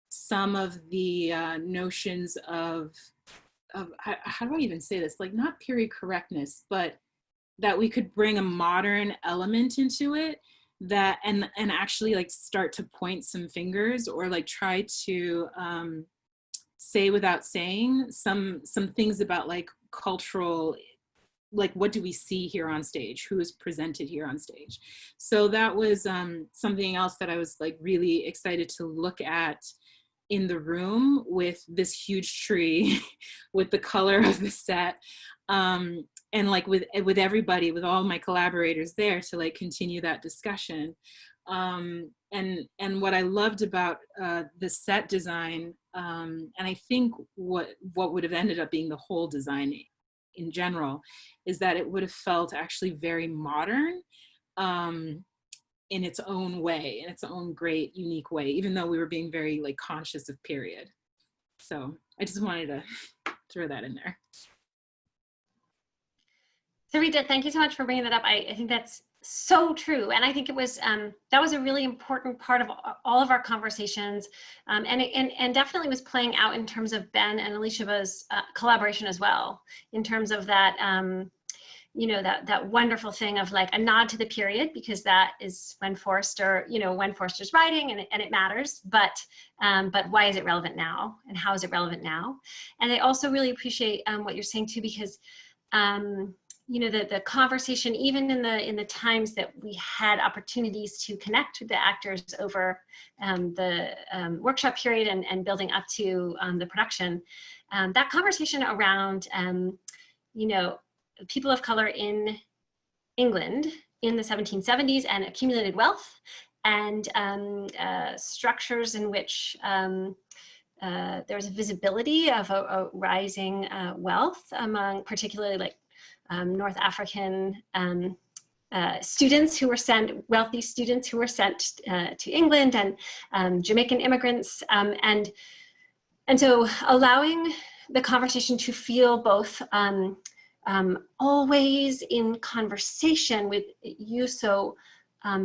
some of the notions of how do I even say this? Like, not period correctness, but that we could bring a modern element into it, that and actually like start to point some fingers, or like try to say without saying some things about like cultural, like what do we see here on stage, who is presented here on stage. So that was something else that I was like really excited to look at in the room, with this huge tree, with the color of the set, and like with everybody, with all my collaborators there, to like continue that discussion. And what I loved about the set design, and I think what would have ended up being the whole design in general, is that it would have felt actually very modern, in its own way, in its own great, unique way, even though we were being very like conscious of period. So I just wanted to throw that in there. Sarita, thank you so much for bringing that up. I think that's so true. And I think it was, that was a really important part of all of our conversations. And definitely was playing out in terms of Ben and Elisheba's collaboration as well, in terms of that, you know, that wonderful thing of like a nod to the period, because that is when Forster, you know, when Forster's writing, and it matters, but why is it relevant now, and how is it relevant now? And I also really appreciate what you're saying too, because you know, the conversation, even in the times that we had opportunities to connect with the actors over the workshop period and building up to the production, that conversation around, you know, people of color in England in the 1770s and accumulated wealth, and structures in which there's a visibility of a rising wealth among particularly like North African students who were sent, wealthy students who were sent to England, and Jamaican immigrants, and so allowing the conversation to feel both always in conversation with, you so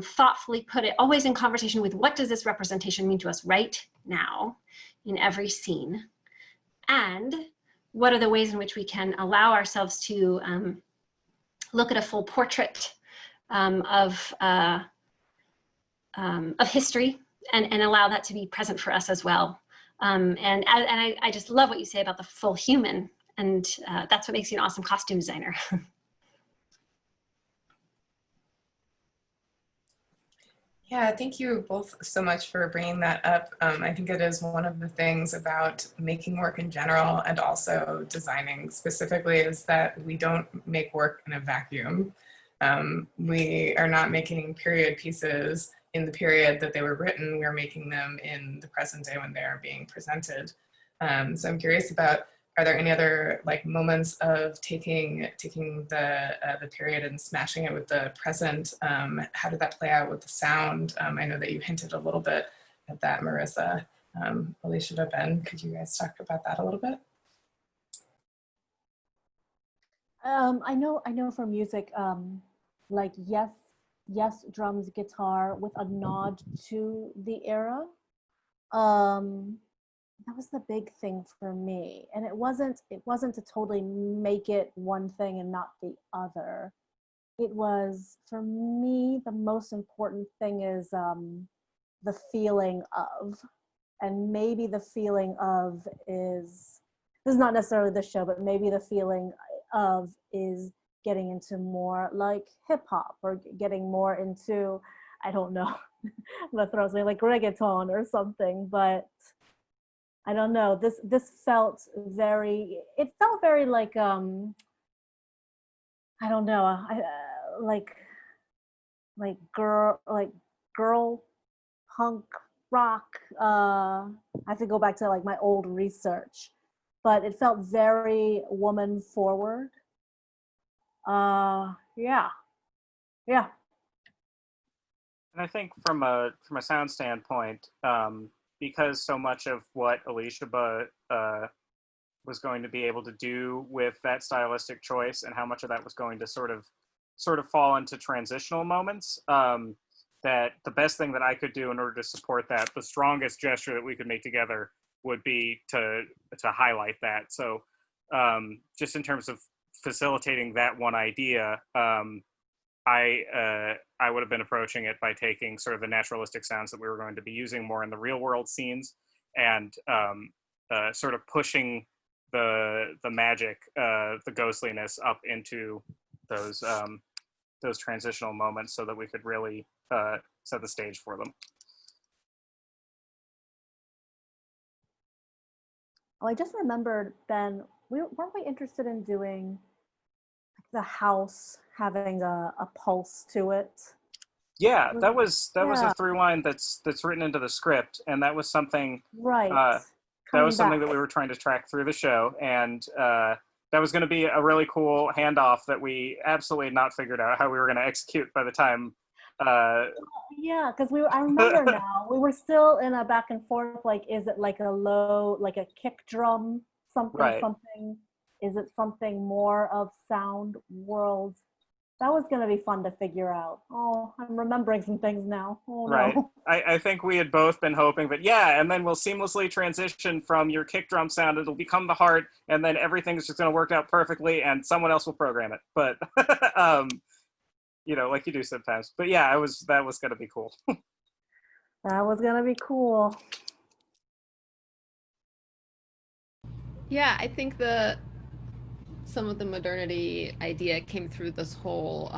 thoughtfully put it, always in conversation with what does this representation mean to us right now in every scene, and what are the ways in which we can allow ourselves to look at a full portrait of history, and allow that to be present for us as well. And I just love what you say about the full human, and that's what makes you an awesome costume designer. Yeah, thank you both so much for bringing that up. I think it is one of the things about making work in general, and also designing specifically, is that we don't make work in a vacuum. We are not making period pieces in the period that they were written. We're making them in the present day when they are being presented. So I'm curious about, are there any other like moments of taking the period and smashing it with the present? How did that play out with the sound? I know that you hinted a little bit at that, Marissa. Elisheba, Ben, could you guys talk about that a little bit? I know for music, like yes, drums, guitar, with a nod to the era. That was the big thing for me, and it wasn't to totally make it one thing and not the other. It was, for me, the most important thing is the feeling of, and maybe the feeling of is, this is not necessarily the show, but maybe the feeling of is getting into more like hip hop, or getting more into, I don't know, I'm gonna throw something like reggaeton or something, but I don't know. This felt very. It felt very like I don't know. Like girl punk rock. I have to go back to like my old research, but it felt very woman forward. Yeah. And I think from a sound standpoint, because so much of what Elisheba was going to be able to do with that stylistic choice, and how much of that was going to sort of fall into transitional moments, that the best thing that I could do in order to support that, the strongest gesture that we could make together, would be to highlight that. So just in terms of facilitating that one idea, I would have been approaching it by taking sort of the naturalistic sounds that we were going to be using more in the real world scenes, and sort of pushing the magic, the ghostliness up into those transitional moments, so that we could really set the stage for them. Oh, I just remembered, Ben, weren't we interested in doing the house having a pulse to it? Yeah, that was Yeah. a through line that's written into the script, and that was something Right. that was something back. that we were trying to track through the show, and that was going to be a really cool handoff that we absolutely had not figured out how we were going to execute by the time. Yeah, because I remember now, we were still in a back and forth, like, is it like a low, like a kick drum, something, Right. something? Is it something more of sound world? That was going to be fun to figure out. Oh, I'm remembering some things now. Oh, Right. no. I think we had both been hoping that, yeah, and then we'll seamlessly transition from your kick drum sound, it'll become the heart, and then everything's just going to work out perfectly, and someone else will program it. But, like you do sometimes. But yeah, that was going to be cool. That was going to be cool. Yeah, I think some of the modernity idea came through this whole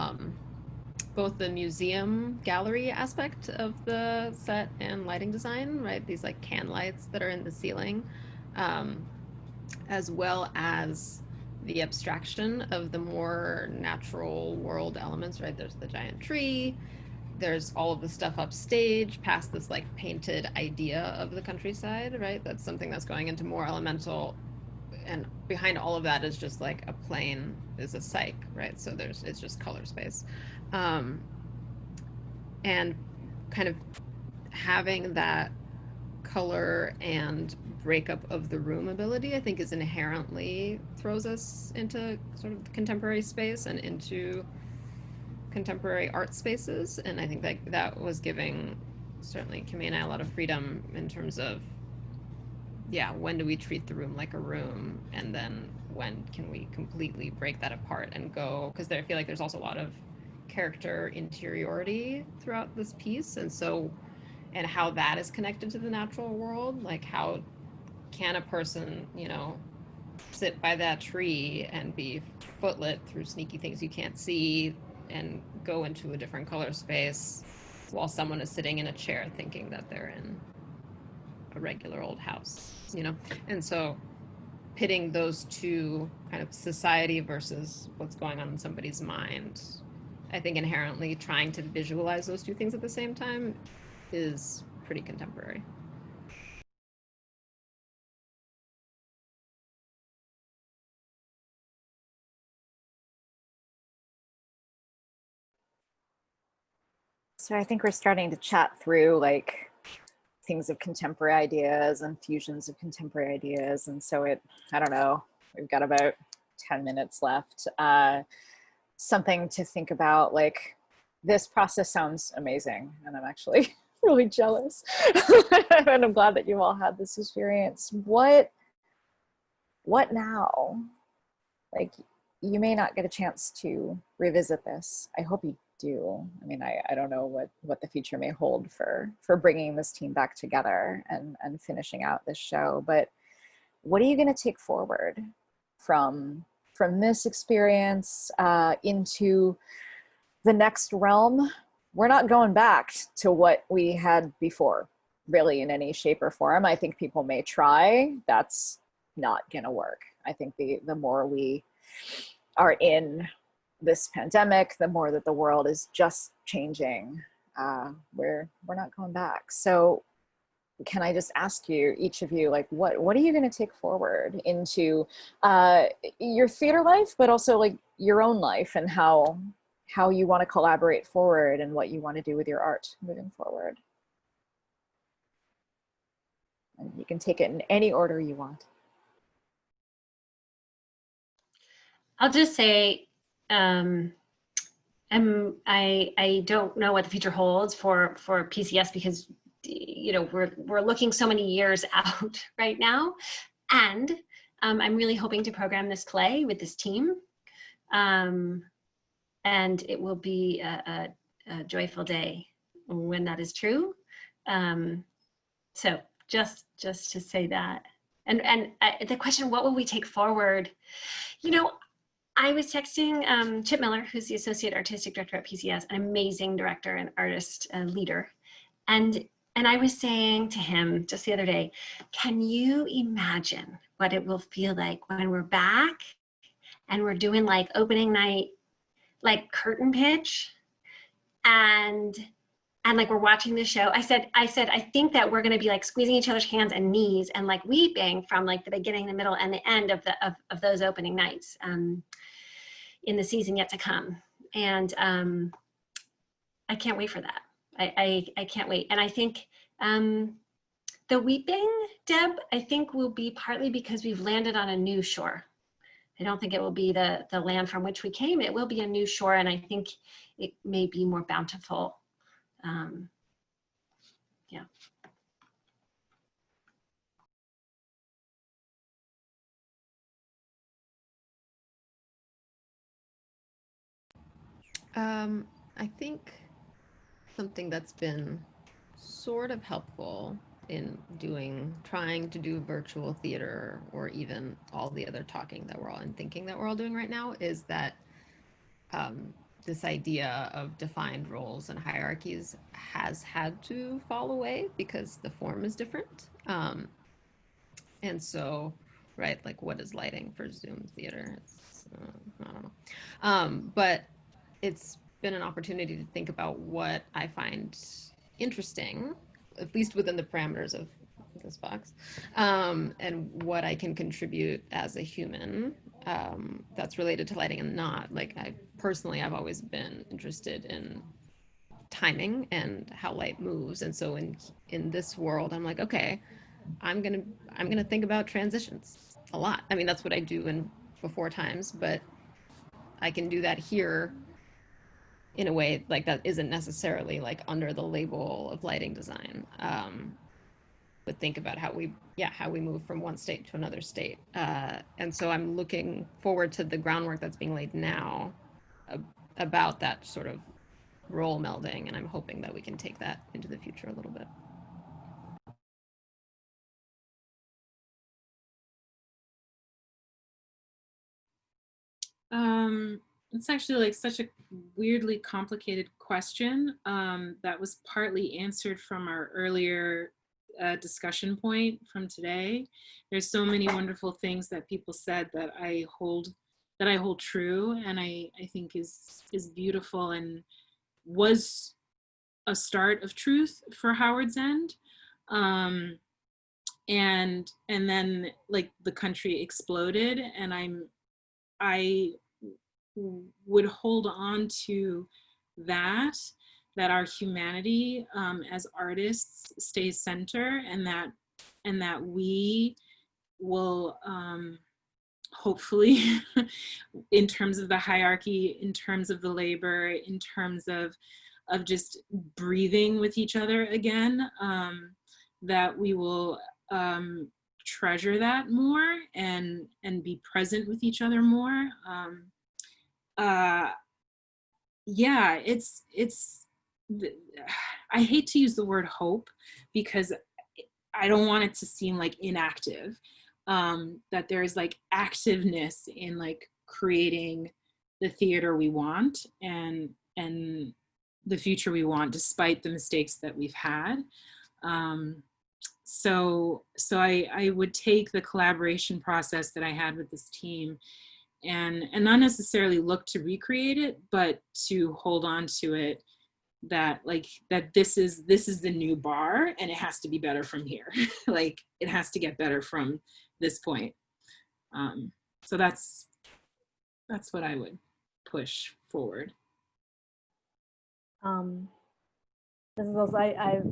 both the museum gallery aspect of the set and lighting design, right? These like can lights that are in the ceiling, as well as the abstraction of the more natural world elements, right? There's the giant tree, there's all of the stuff upstage past this like painted idea of the countryside, right? That's something that's going into more elemental, and behind all of that is just like a plane, is a cyc, right? So it's just color space, and kind of having that color and breakup of the room ability, I think, is inherently throws us into sort of contemporary space and into contemporary art spaces. And I think that was giving certainly Kimie and I a lot of freedom in terms of, yeah, when do we treat the room like a room, and then when can we completely break that apart and go, because I feel like there's also a lot of character interiority throughout this piece, and how that is connected to the natural world. Like, how can a person, sit by that tree and be footlit through sneaky things you can't see and go into a different color space while someone is sitting in a chair thinking that they're in a regular old house, And so pitting those two, kind of society versus what's going on in somebody's mind, I think inherently trying to visualize those two things at the same time is pretty contemporary. So I think we're starting to chat through like things of contemporary ideas and fusions of contemporary ideas. And so I don't know, we've got about 10 minutes left. Something to think about, like, this process sounds amazing, and I'm actually really jealous. And I'm glad that you all had this experience. What now? Like, you may not get a chance to revisit this. I hope you do. I mean, I don't know what the future may hold for bringing this team back together and finishing out this show, but what are you going to take forward from this experience into the next realm? We're not going back to what we had before, really, in any shape or form. I think people may try. That's not going to work. I think the more we are in this pandemic, the more that the world is just changing. We're not going back. So can I just ask you, each of you, like, what are you going to take forward into your theater life, but also like your own life, and how you want to collaborate forward and what you want to do with your art moving forward? And you can take it in any order you want. I'll just say, I don't know what the future holds for PCS, because we're looking so many years out right now, and I'm really hoping to program this play with this team, and it will be a joyful day when that is true. So just to say that, and the question, what will we take forward? I was texting Chip Miller, who's the Associate Artistic Director at PCS, an amazing director and artist leader. And I was saying to him just the other day, can you imagine what it will feel like when we're back and we're doing like opening night, like curtain pitch, and like we're watching the show. I said, I think that we're gonna be like squeezing each other's hands and knees and like weeping from like the beginning, the middle, and the end of those opening nights in the season yet to come. And I can't wait for that. I can't wait. And I think the weeping, Deb, I think will be partly because we've landed on a new shore. I don't think it will be the land from which we came. It will be a new shore, and I think it may be more bountiful. Yeah. I think something that's been sort of helpful in trying to do virtual theater, or even all the other talking that we're all and thinking that we're all doing right now, is that this idea of defined roles and hierarchies has had to fall away because the form is different. And so, right, like what is lighting for Zoom theater? It's, I don't know. But it's been an opportunity to think about what I find interesting, at least within the parameters of this box, and what I can contribute as a human that's related to lighting and not. Like I've always been interested in timing and how light moves. And so in this world, I'm like, okay, I'm gonna think about transitions a lot. I mean, that's what I do in before times, but I can do that here in a way like that isn't necessarily like under the label of lighting design, but think about how we move from one state to another state. And so I'm looking forward to the groundwork that's being laid now about that sort of role melding, and I'm hoping that we can take that into the future a little bit. It's actually like such a weirdly complicated question that was partly answered from our earlier discussion point from today. There's so many wonderful things that people said that I hold true, and I think is beautiful and was a start of truth for Howard's End. And then like the country exploded, and I would hold on to that our humanity as artists stays center, and that we will hopefully in terms of the hierarchy, in terms of the labor, in terms of just breathing with each other again, that we will treasure that more and be present with each other more. Yeah, I hate to use the word hope because I don't want it to seem like inactive, that there's like activeness in like creating the theater we want and the future we want, despite the mistakes that we've had. So I would take the collaboration process that I had with this team and not necessarily look to recreate it, but to hold on to it that this is the new bar and it has to be better from here. Like it has to get better from this point. So that's what I would push forward. This is also, I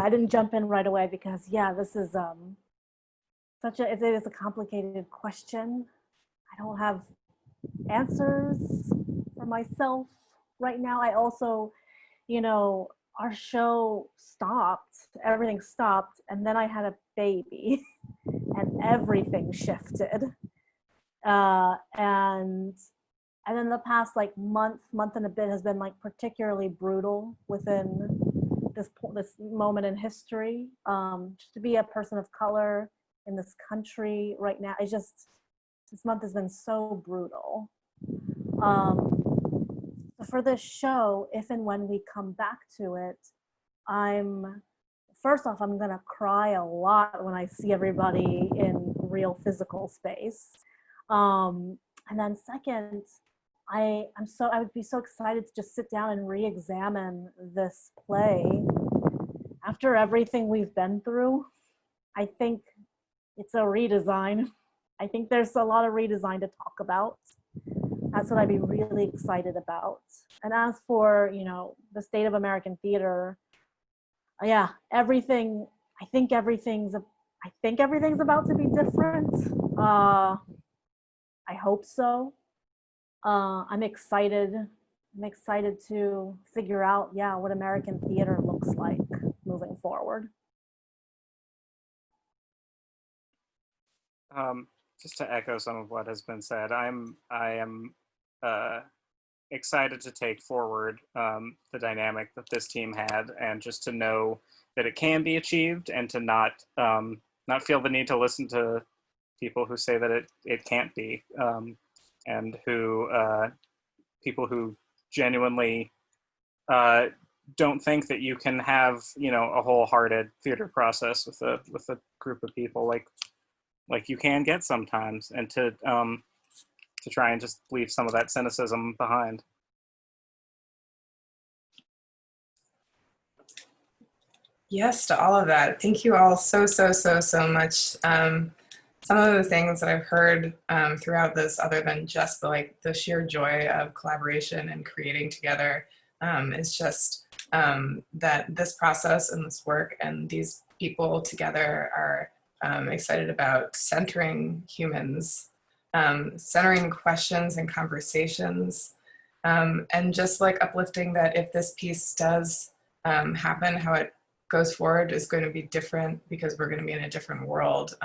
didn't jump in right away because this is it is a complicated question. I don't have answers for myself right now. I also, our show stopped, everything stopped, and then I had a baby and everything shifted. And then the past month and a bit has been particularly brutal within this moment in history. Just to be a person of color in this country right now, this month has been so brutal. For this show, if and when we come back to it, first off, I'm gonna cry a lot when I see everybody in real physical space. And then second, I would be so excited to just sit down and re-examine this play. After everything we've been through, I think it's a redesign. I think there's a lot of redesign to talk about. That's what I'd be really excited about. And as for, the state of American theater, I think everything's about to be different. I hope so. I'm excited to figure out, what American theater looks like moving forward. Just to echo some of what has been said, I am excited to take forward the dynamic that this team had, and just to know that it can be achieved, and to not feel the need to listen to people who say that it can't be, and who people who genuinely don't think that you can have a wholehearted theater process with a group of people like you can get sometimes, and to try and just leave some of that cynicism behind. Yes, to all of that. Thank you all so much. Some of the things that I've heard throughout this, other than just the sheer joy of collaboration and creating together, is just that this process and this work and these people together are excited about centering humans, centering questions and conversations, and just uplifting that if this piece does happen, how it goes forward is going to be different, because we're going to be in a different world,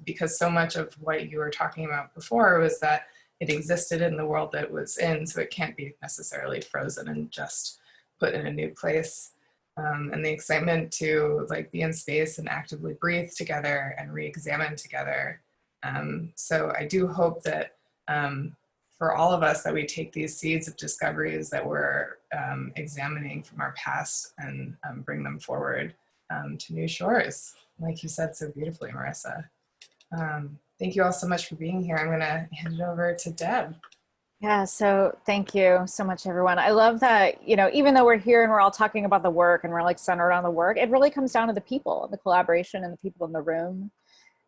because so much of what you were talking about before was that it existed in the world that it was in, so it can't be necessarily frozen and just put in a new place. And the excitement to be in space and actively breathe together and re-examine together. So I do hope that for all of us, that we take these seeds of discoveries that we're examining from our past and bring them forward to new shores, like you said so beautifully, Marissa. Thank you all so much for being here. I'm gonna hand it over to Deb. Yeah, so thank you so much, everyone. I love that, even though we're here and we're all talking about the work and we're centered on the work, it really comes down to the people, the collaboration, and the people in the room.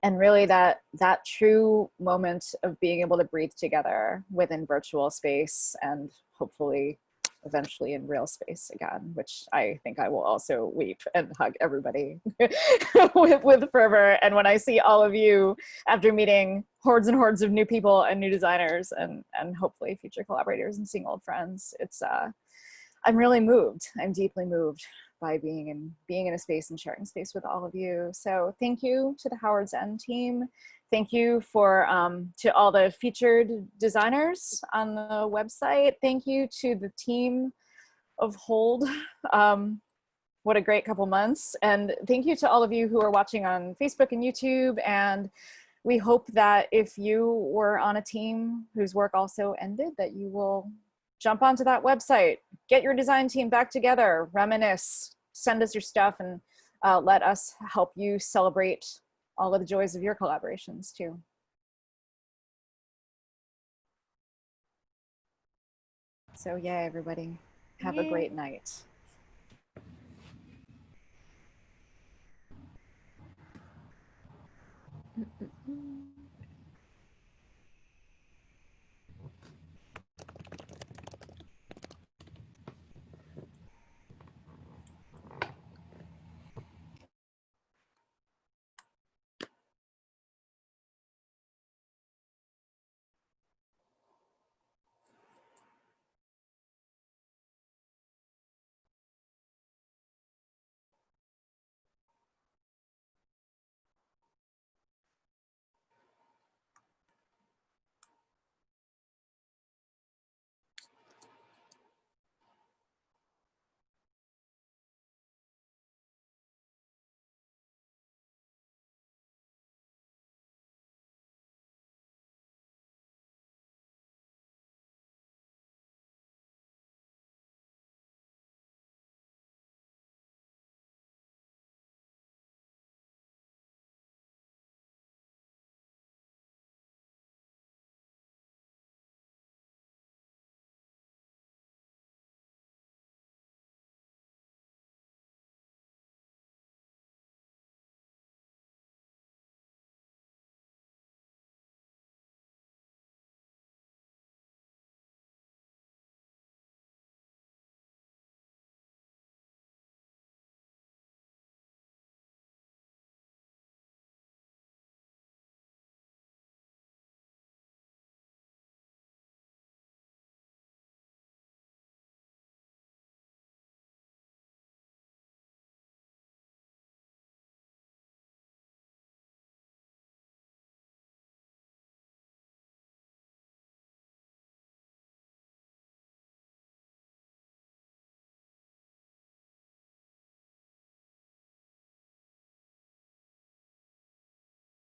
And really that true moment of being able to breathe together within virtual space, and hopefully eventually in real space again, which I think I will also weep and hug everybody with fervor. And when I see all of you after meeting hordes and hordes of new people and new designers and hopefully future collaborators and seeing old friends, I'm really moved. I'm deeply moved by being in a space and sharing space with all of you. So thank you to the Howard's End team. Thank you to all the featured designers on the website. Thank you to the team of Hold. What a great couple months. And thank you to all of you who are watching on Facebook and YouTube. And we hope that if you were on a team whose work also ended, that you will jump onto that website, get your design team back together, reminisce, send us your stuff, and let us help you celebrate all of the joys of your collaborations too. So yeah, everybody. Have a great night.